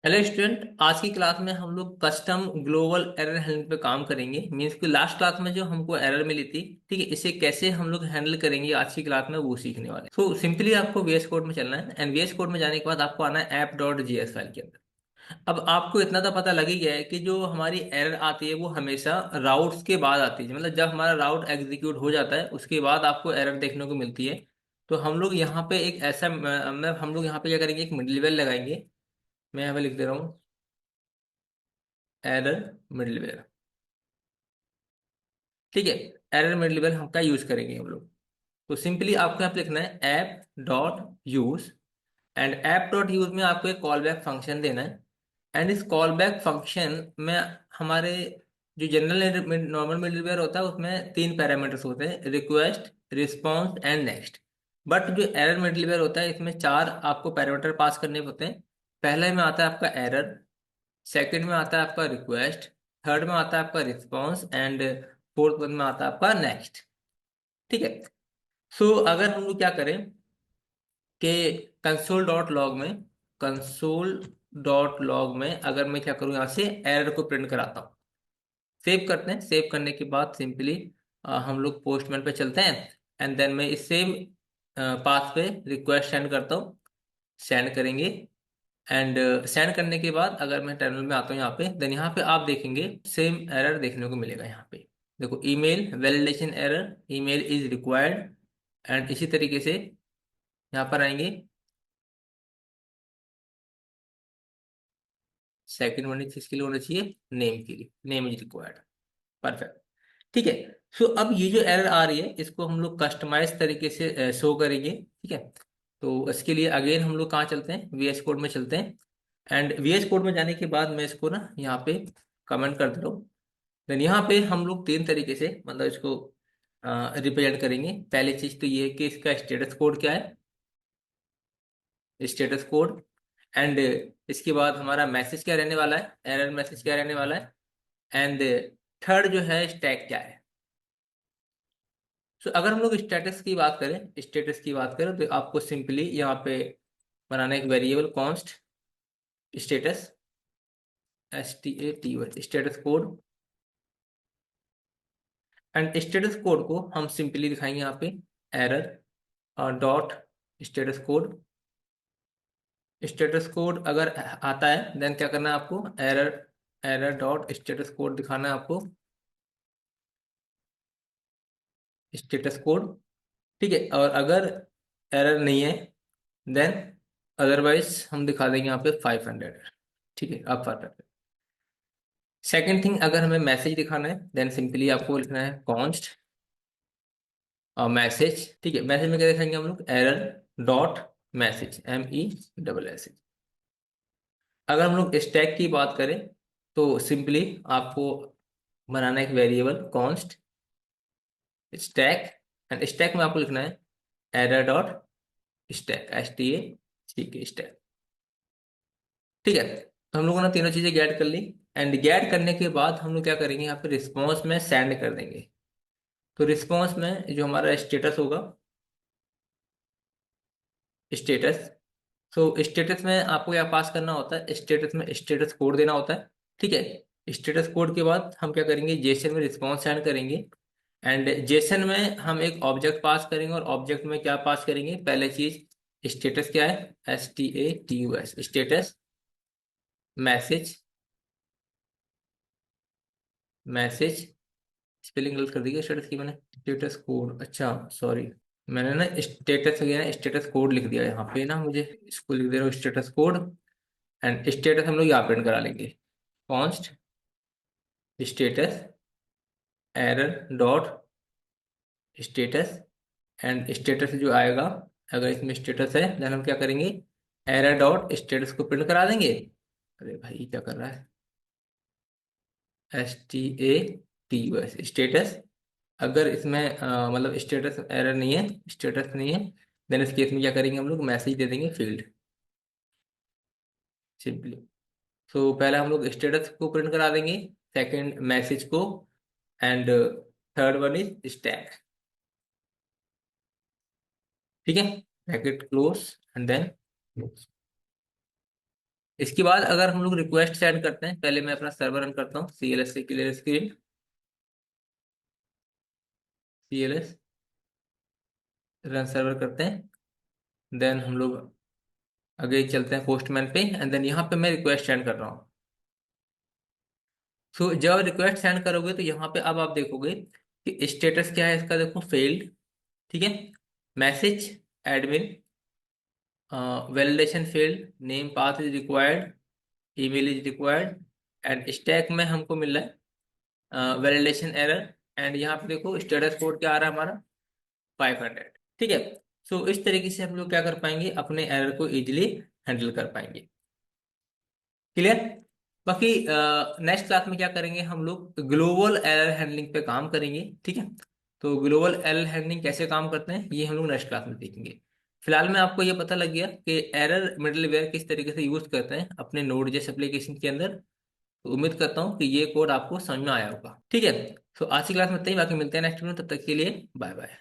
Hello student, आज की class में हम लोग कस्टम ग्लोबल एरर हैंडलिंग पे काम करेंगे। मींस कि लास्ट क्लास में जो हमको एरर मिली थी, ठीक है, इसे कैसे हम लोग हैंडल करेंगे आज की क्लास में वो सीखने वाले। सो सिंपली आपको वीएस कोड में चलना है एंड वीएस कोड में जाने के बाद आपको आना है app.js फाइल के अंदर। अब आपको इतना तो पता लग ही गया है कि जो हमारी एरर आती है वो हमेशा राउट्स के बाद आती है। मतलब जब हमारा राउट एग्जीक्यूट हो जाता है उसके बाद आपको एरर देखने को मिलती है। तो हम लोग यहाँ पे एक ऐसा हम लोग यहाँ पे क्या करेंगे, एक मिडलवेयर लगाएंगे। मैं यहाँ पे लिख दे रहा हूँ एरर मिडलवेयर। ठीक है, एरर मिडलवेयर हम का यूज करेंगे हम लोग। तो सिंपली आपको यहाँ पे लिखना है app dot use and app dot use में आपको एक कॉल बैक फंक्शन देना है। एंड इस कॉल बैक फंक्शन में हमारे जो जनरल नॉर्मल मिडलवेयर होता है उसमें तीन पैरामीटर्स होते हैं, request, response and next. But जो एरर मिडलवेयर होता है इसमें चार आपको पैरामीटर पास करने होते हैं। पहले में आता है आपका एरर, सेकंड में आता है आपका रिक्वेस्ट, थर्ड में आता है आपका रिस्पॉन्स एंड फोर्थ वन में आता है आपका नेक्स्ट। ठीक है। सो अगर हम लोग क्या करें कि कंसोल डॉट लॉग में अगर मैं क्या करूँ यहाँ से एरर को प्रिंट कराता हूँ। सेव करते हैं, सेव करने के बाद सिंपली हम लोग पोस्टमैन पे चलते हैं एंड देन मैं इस सेम पाथ पे रिक्वेस्ट सेंड करता हूँ। सेंड करेंगे एंड सेंड करने के बाद अगर मैं टर्मिनल में आता हूँ यहाँ पे, देन यहाँ पे आप देखेंगे सेम एरर देखने को मिलेगा। यहाँ पे देखो, email validation error, email is required. And इसी तरीके से यहाँ पर आएंगे, सेकंड वन किसके लिए होना चाहिए, नेम के लिए, नेम इज रिक्वायर्ड। परफेक्ट। ठीक है। सो अब ये जो एरर आ रही है इसको हम लोग कस्टमाइज तरीके से शो करेंगे। ठीक है। तो इसके लिए अगेन हम लोग कहाँ चलते हैं, वीएस कोड में चलते हैं। एंड वीएस कोड में जाने के बाद मैं इसको ना यहाँ पे कमेंट कर दे रहा हूँ। देन यहाँ पे हम लोग तीन तरीके से मतलब इसको रिप्रेजेंट करेंगे। पहली चीज तो ये है कि इसका स्टेटस कोड क्या है, स्टेटस कोड। एंड इसके बाद हमारा मैसेज क्या रहने वाला है, एरर मैसेज क्या रहने वाला है। एंड थर्ड जो है स्टैक क्या है। सो अगर हम लोग स्टेटस की बात करें तो आपको सिंपली यहाँ पे बनाना है एक variable const status, STATY status code. And status code को हम सिंपली दिखाएंगे यहाँ पे error dot status code. Status code अगर आता है देन क्या करना है आपको, error error dot status code दिखाना है आपको, स्टेटस कोड। ठीक है। और अगर एरर नहीं है देन अदरवाइज हम दिखा देंगे यहाँ पे 500। ठीक है, अब 500। सेकेंड थिंग, अगर हमें मैसेज दिखाना है देन सिंपली आपको लिखना है कॉन्स्ट मैसेज। ठीक है, मैसेज में क्या दिखाएंगे हम लोग, एरर डॉट मैसेज, MESS। अगर हम लोग स्टैक की बात करें तो सिंपली आपको बनाना है एक variable const stack. And stack में आपको लिखना है error dot stack, STACK stack. ठीक है। तो हम लोगों ने तीनों चीजें गेट कर ली। एंड गेट करने के बाद हम लोग क्या करेंगे, यहाँ पे रिस्पॉन्स में सेंड कर देंगे। तो रिस्पॉन्स में जो हमारा स्टेटस होगा, स्टेटस। सो स्टेटस में आपको क्या पास करना होता है, स्टेटस में स्टेटस कोड देना होता है। ठीक है। स्टेटस कोड के बाद हम क्या करेंगे, जेसन में रिस्पॉन्स सेंड करेंगे। एंड जेसन में हम एक ऑब्जेक्ट पास करेंगे और ऑब्जेक्ट में क्या पास करेंगे, पहले चीज स्टेटस क्या है, STATUS status message, message. Spelling गलत कर दी क्या स्टेटस की मैंने, स्टेटस कोड, अच्छा सॉरी। मैंने ना स्टेटस गया ना, स्टेटस कोड लिख दिया यहाँ पे ना, मुझे इसको लिख दे रहा हूँ स्टेटस कोड। एंड स्टेटस हम लोग यहाँ प्रिंट करा लेंगे, const status error dot status. And status जो आएगा, अगर इसमें स्टेटस है देन हम क्या करेंगे, एरर डॉट स्टेटस को प्रिंट करा देंगे। अरे भाई क्या कर रहा है, STATUS स्टेटस। अगर इसमें मतलब स्टेटस एरर नहीं है, स्टेटस नहीं है, देन इस केस में क्या करेंगे हम लोग, मैसेज दे देंगे फील्ड, सिंपली। सो पहले हम लोग स्टेटस को प्रिंट करा देंगे, सेकंड मैसेज को, and third one is stack. ठीक है, bracket close and then close. इसके बाद अगर हम लोग रिक्वेस्ट सेंड करते हैं, पहले मैं अपना सर्वर रन करता हूँ, CLS से clear screen, CLS run server करते हैं। देन हम लोग आगे चलते हैं पोस्टमैन पे, एंड देन यहाँ पे मैं रिक्वेस्ट सेंड कर रहा हूँ। सो जब रिक्वेस्ट सेंड करोगे तो यहाँ पे अब आप देखोगे कि स्टेटस क्या है इसका, देखो फेल्ड, ठीक है। Message admin, validation failed, name path is required, email is required, and stack में हमको मिल रहा है वैलिडेशन एरर, एंड यहाँ पे देखो स्टेटस कोड क्या आ रहा है हमारा, 500, ठीक है। सो इस तरीके से हम लोग क्या कर पाएंगे, अपने एरर को इजिली हैंडल कर पाएंगे। क्लियर। बाकी नेक्स्ट क्लास में क्या करेंगे, हम लोग ग्लोबल एरर हैंडलिंग पे काम करेंगे, ठीक है। तो ग्लोबल एरर हैंडलिंग कैसे काम करते हैं ये हम लोग नेक्स्ट क्लास में देखेंगे। फिलहाल में आपको ये पता लग गया कि एरर मिडलवेयर किस तरीके से यूज करते हैं अपने नोड जेएस एप्लीकेशन के अंदर। तो उम्मीद करता हूँ कि ये कोड आपको समझ में आया होगा, ठीक है। तो आज की क्लास में इतना ही, बाकी मिलते हैं नेक्स्ट में, तब तक के लिए बाय बाय।